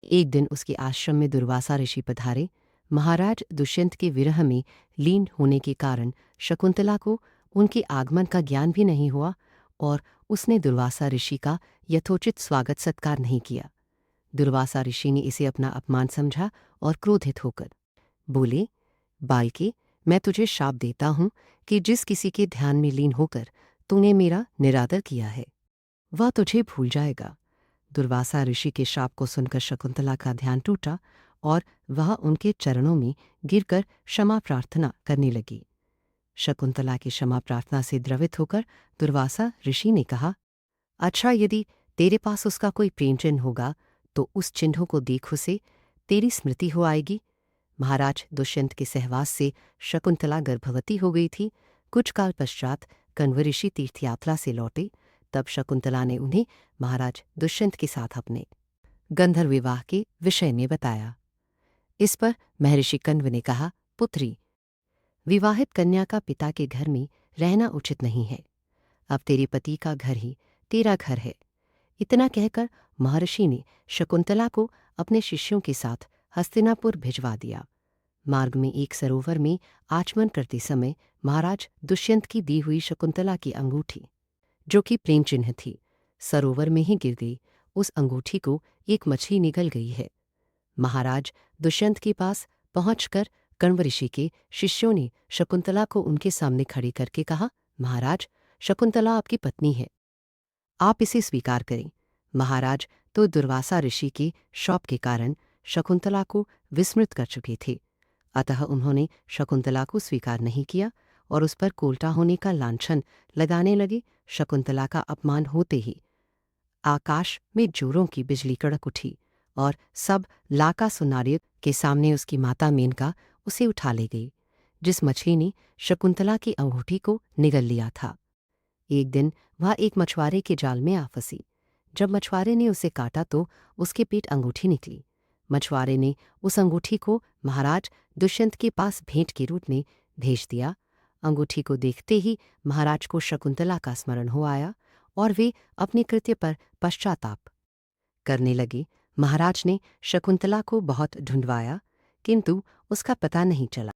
एक दिन उसके आश्रम में दुर्वासा ऋषि पधारे। महाराज दुष्यंत के विरह में लीन होने के कारण शकुंतला को उनके आगमन का ज्ञान भी नहीं हुआ और उसने दुर्वासा ऋषि का यथोचित स्वागत सत्कार नहीं किया। दुर्वासा ऋषि ने इसे अपना अपमान समझा और क्रोधित होकर बोले, बालके, मैं तुझे शाप देता हूँ कि जिस किसी के ध्यान में लीन होकर तूने मेरा निरादर किया है वह तुझे भूल जाएगा। दुर्वासा ऋषि के शाप को सुनकर शकुंतला का ध्यान टूटा और वह उनके चरणों में गिरकर क्षमा प्रार्थना करने लगी। शकुंतला की क्षमा प्रार्थना से द्रवित होकर दुर्वासा ऋषि ने कहा, अच्छा, यदि तेरे पास उसका कोई प्रेम चिन्ह होगा तो उस चिन्ह को देख उसे तेरी स्मृति हो आएगी। महाराज दुष्यंत के सहवास से शकुंतला गर्भवती हो गई थी। कुछ काल पश्चात कण्व ऋषि तीर्थयात्रा से लौटे। तब शकुंतला ने उन्हें महाराज दुष्यंत के साथ अपने गंधर्व विवाह के विषय में बताया। इस पर महर्षि कण्व ने कहा, पुत्री, विवाहित कन्या का पिता के घर में रहना उचित नहीं है। अब तेरे पति का घर ही तेरा घर है। इतना कहकर महर्षि ने शकुंतला को अपने शिष्यों के साथ हस्तिनापुर भिजवा दिया। मार्ग में एक सरोवर में आचमन करते समय महाराज दुष्यंत की दी हुई शकुंतला की अंगूठी, जो कि प्रेम चिन्ह थी, सरोवर में ही गिर गई। उस अंगूठी को एक मछली निगल गई है। महाराज दुष्यंत के पास पहुंचकर कण्व ऋषि के शिष्यों ने शकुंतला को उनके सामने खड़ी करके कहा, महाराज, शकुंतला आपकी पत्नी है, आप इसे स्वीकार करें। महाराज तो दुर्वासा ऋषि के शाप के कारण शकुंतला को विस्मृत कर चुके थे, अतः उन्होंने शकुंतला को स्वीकार नहीं किया और उस पर कोल्टा होने का लांछन लगाने लगे। शकुंतला का अपमान होते ही आकाश में जोरों की बिजली कड़क उठी और सब लाका सुनारिय के सामने उसकी माता मेनका उसे उठा ले गई, जिस मछली ने शकुंतला की अंगूठी को निगल लिया था। एक दिन वह एक मछुआरे के जाल में आ फंसी। जब मछुआरे ने उसे काटा तो उसके पेट अंगूठी निकली। मछुआरे ने उस अंगूठी को महाराज दुष्यंत के पास भेंट के रूप में भेज दिया। अंगूठी को देखते ही महाराज को शकुंतला का स्मरण हो आया और वे अपने कृत्य पर पश्चाताप करने लगे। महाराज ने शकुंतला को बहुत ढूंढवाया, किंतु उसका पता नहीं चला।